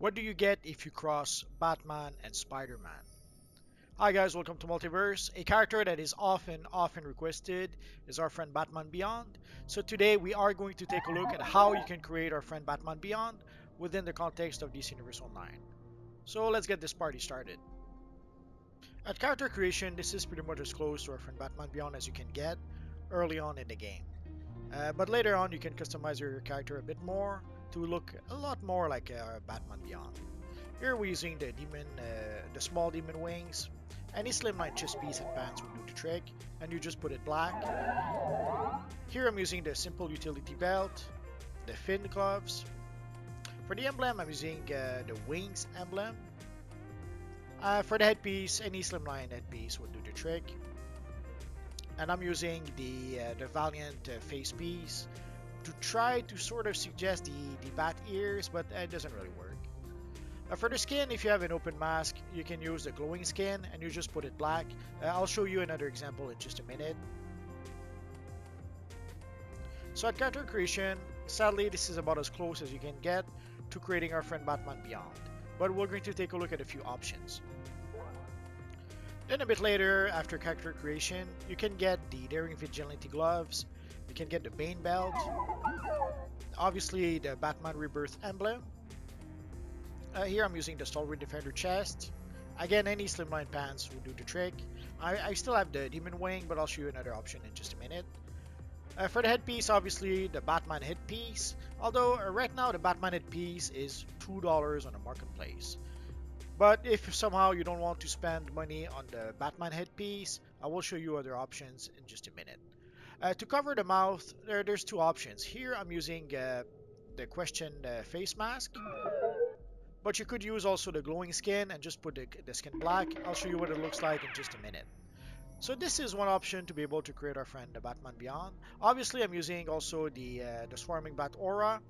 What do you get if you cross Batman and Spider-Man? Hi guys, welcome to Multiverse. A character that is often requested is our friend Batman Beyond. So today we are going to take a look at how you can create our friend Batman Beyond within the context of DC Universe Online. So let's get this party started. At character creation, this is pretty much as close to our friend Batman Beyond as you can get early on in the game. But later on you can customize your character a bit more to look a lot more like Batman Beyond. Here we're using the small demon wings. Any slimline chest piece and pants will do the trick, and you just put it black. Here I'm using the simple utility belt, the fin gloves. For the emblem, I'm using the wings emblem. For the headpiece, any slimline headpiece will do the trick. And I'm using the Valiant face piece to try to sort of suggest the bat ears, but it doesn't really work. For the skin, if you have an open mask, you can use the glowing skin and you just put it black. I'll show you another example in just a minute. So at character creation, sadly this is about as close as you can get to creating our friend Batman Beyond. But we're going to take a look at a few options. Then a bit later, after character creation, you can get the Daring Vigilante gloves, you can get the Bane belt, obviously the Batman Rebirth emblem. Here I'm using the Stalwart Defender chest. Again, any slimline pants will do the trick. I still have the Demon Wing, but I'll show you another option in just a minute. For the headpiece, obviously the Batman headpiece. Although right now the Batman headpiece is $2 on the marketplace. But if somehow you don't want to spend money on the Batman headpiece, I will show you other options in just a minute. To cover the mouth, there's two options. Here I'm using the Question face mask. But you could use also the glowing skin and just put the skin black. I'll show you what it looks like in just a minute. So this is one option to be able to create our friend the Batman Beyond. Obviously I'm using also the Swarming Bat Aura.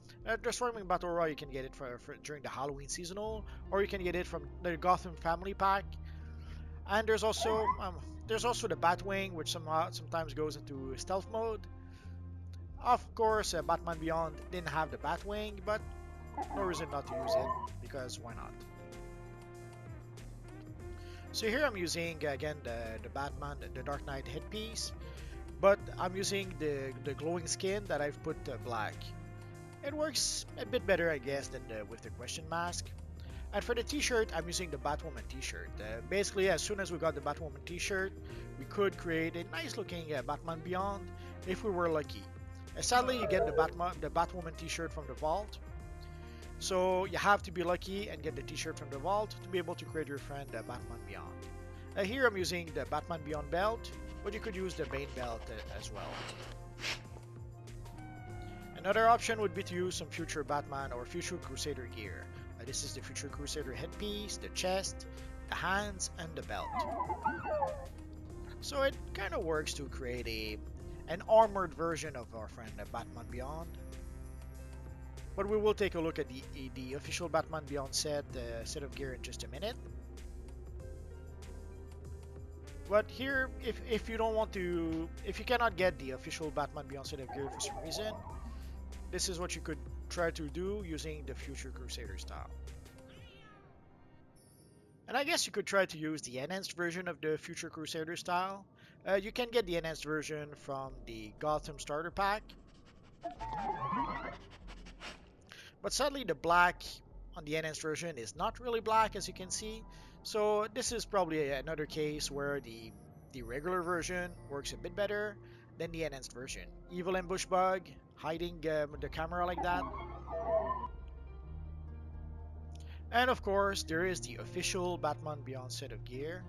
The Swarming Bat Aura you can get it for during the Halloween seasonal, or you can get it from the Gotham Family Pack. And there's also the Batwing, which sometimes goes into stealth mode. Of course, Batman Beyond didn't have the Batwing, but no reason not to use it, because why not? So here I'm using again the Batman, the Dark Knight headpiece, but I'm using the glowing skin that I've put black. It works a bit better, I guess, than with the Question mask. And for the t-shirt, I'm using the Batwoman t-shirt. Basically, as soon as we got the Batwoman t-shirt, we could create a nice looking Batman Beyond if we were lucky. Sadly, you get the Batwoman t-shirt from the vault. So you have to be lucky and get the t-shirt from the vault to be able to create your friend Batman Beyond. Here I'm using the Batman Beyond belt, but you could use the Bane belt as well. Another option would be to use some future Batman or future Crusader gear. This is the future Crusader headpiece, the chest, the hands, and the belt. So it kind of works to create an armored version of our friend Batman Beyond. But we will take a look at the official Batman Beyond set of gear in just a minute. But here, if you don't want to, if you cannot get the official Batman Beyond set of gear for some reason, this is what you could try to do using the Future Crusader style. And I guess you could try to use the enhanced version of the Future Crusader style. You can get the enhanced version from the Gotham Starter Pack. But sadly the black on the enhanced version is not really black, as you can see. So this is probably another case where the regular version works a bit better than the enhanced version. Evil Ambush Bug, hiding the camera like that. And of course there is the official Batman Beyond set of gear.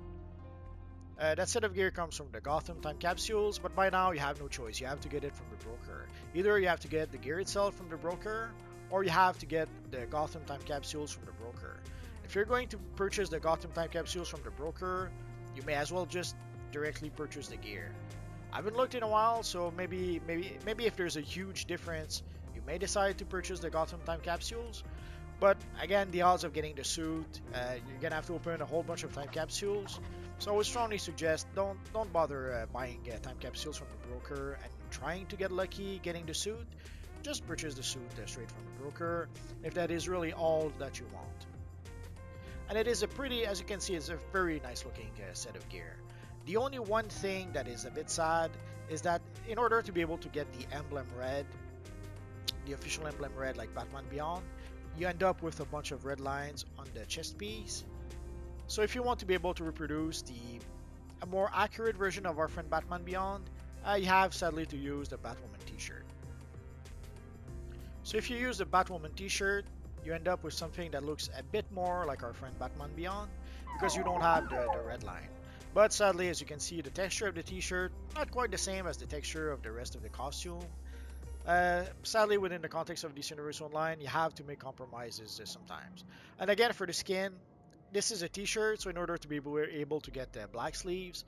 That set of gear comes from the Gotham Time Capsules, but by now you have no choice. You have to get it from the broker. Either you have to get the gear itself from the broker, or you have to get the Gotham Time Capsules from the broker. If you're going to purchase the Gotham Time Capsules from the broker, you may as well just directly purchase the gear. I haven't looked in a while, so maybe if there's a huge difference, you may decide to purchase the Gotham Time Capsules. But again, the odds of getting the suit, you're gonna have to open a whole bunch of time capsules. So I would strongly suggest don't bother buying time capsules from the broker and trying to get lucky getting the suit. Just purchase the suit straight from the broker if that is really all that you want. and it is a pretty, as you can see, it's a very nice looking set of gear. The only one thing that is a bit sad is that in order to be able to get the emblem red, the official emblem red like Batman Beyond, you end up with a bunch of red lines on the chest piece. So if you want to be able to reproduce a more accurate version of our friend Batman Beyond, you have sadly to use the Batwoman t-shirt. So if you use the Batwoman t-shirt, you end up with something that looks a bit more like our friend Batman Beyond because you don't have the red line. But sadly, as you can see, the texture of the t-shirt not quite the same as the texture of the rest of the costume. Sadly, within the context of DC Universe Online, you have to make compromises sometimes. And again, for the skin, this is a t-shirt, so in order to be able to get the black sleeves,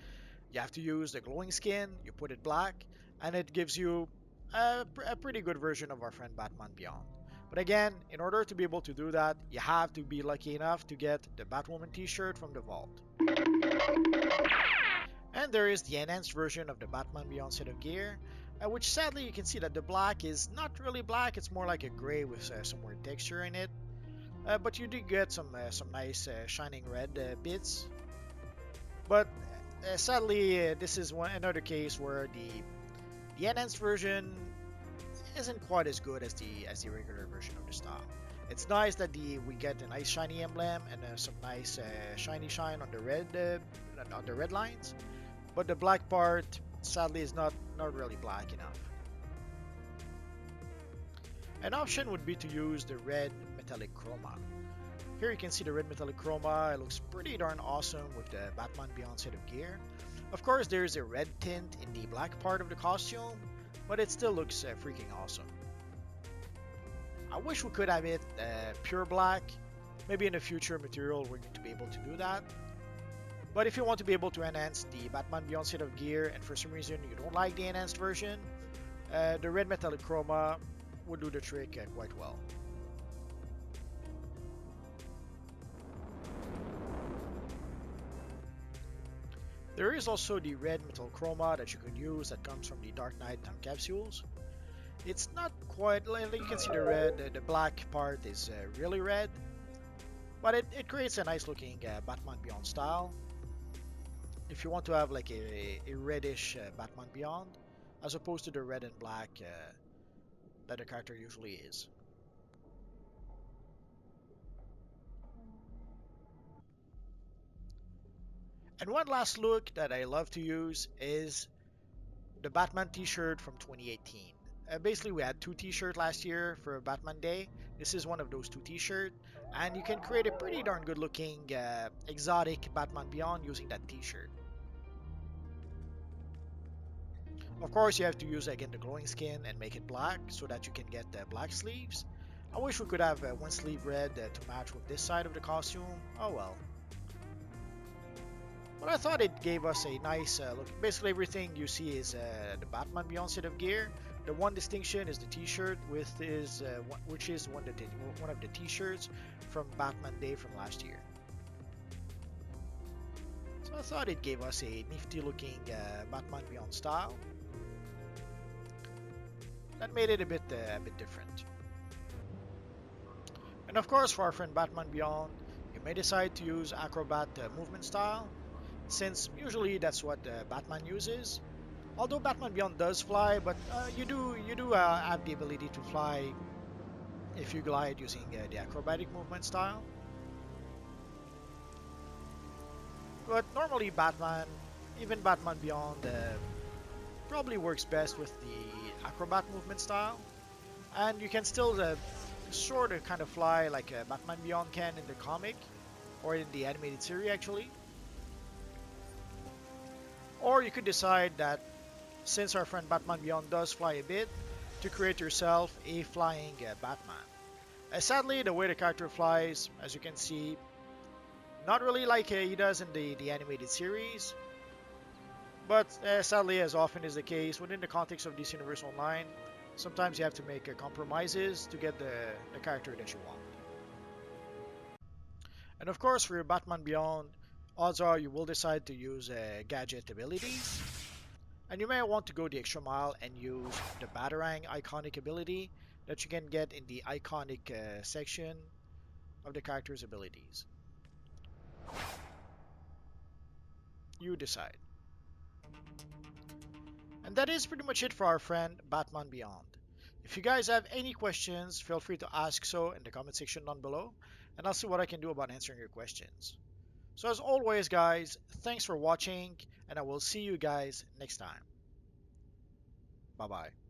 you have to use the glowing skin, you put it black, and it gives you a pretty good version of our friend Batman Beyond. But again, in order to be able to do that, you have to be lucky enough to get the Batwoman t-shirt from the vault. And there is the enhanced version of the Batman Beyond set of gear, which sadly you can see that the black is not really black, it's more like a gray with some more texture in it. But you do get some nice shining red bits. But sadly, this is another case where the enhanced version isn't quite as good as the regular version of the style. It's nice that we get a nice shiny emblem and some nice shiny shine on the red lines, but the black part sadly is not really black enough. An option would be to use the red metallic chroma. Here you can see the red metallic chroma. It looks pretty darn awesome with the Batman Beyond set of gear. Of course, there's a red tint in the black part of the costume, but it still looks freaking awesome. I wish we could have it pure black. Maybe in a future material we're going to be able to do that. But if you want to be able to enhance the Batman Beyond set of gear and for some reason you don't like the enhanced version, the red metallic chroma would do the trick quite well. There is also the red metal chroma that you could use that comes from the Dark Knight time capsules. It's not quite, like you can see the red, the black part is really red, but it creates a nice looking Batman Beyond style. If you want to have like a reddish Batman Beyond, as opposed to the red and black that the character usually is. And one last look that I love to use is the Batman t-shirt from 2018. Basically, we had two t-shirts last year for Batman Day. This is one of those two t-shirts, and you can create a pretty darn good looking exotic Batman Beyond using that t-shirt. Of course, you have to use again the glowing skin and make it black so that you can get the black sleeves. I wish we could have one sleeve red to match with this side of the costume. Oh well. But I thought it gave us a nice look. Basically, everything you see is the Batman Beyond set of gear. The one distinction is the T-shirt, which is one of the T-shirts from Batman Day from last year. So I thought it gave us a nifty-looking Batman Beyond style. That made it a bit different. And of course, for our friend Batman Beyond, you may decide to use Acrobat movement style, since usually that's what Batman uses. Although Batman Beyond does fly, but you do have the ability to fly if you glide using the acrobatic movement style. But normally Batman, even Batman Beyond, probably works best with the acrobat movement style, and you can still sort of kind of fly like Batman Beyond can in the comic or in the animated series actually. Or you could decide that since our friend Batman Beyond does fly a bit, to create yourself a flying Batman. Sadly, the way the character flies, as you can see, not really like he does in the animated series, but sadly, as often is the case within the context of DC Universe Online, sometimes you have to make compromises to get the character that you want. And of course, for your Batman Beyond, odds are you will decide to use gadget abilities. And you may want to go the extra mile and use the Batarang iconic ability that you can get in the iconic section of the character's abilities. You decide. And that is pretty much it for our friend Batman Beyond. If you guys have any questions, feel free to ask so in the comment section down below, and I'll see what I can do about answering your questions. So as always, guys, thanks for watching, and I will see you guys next time. Bye bye.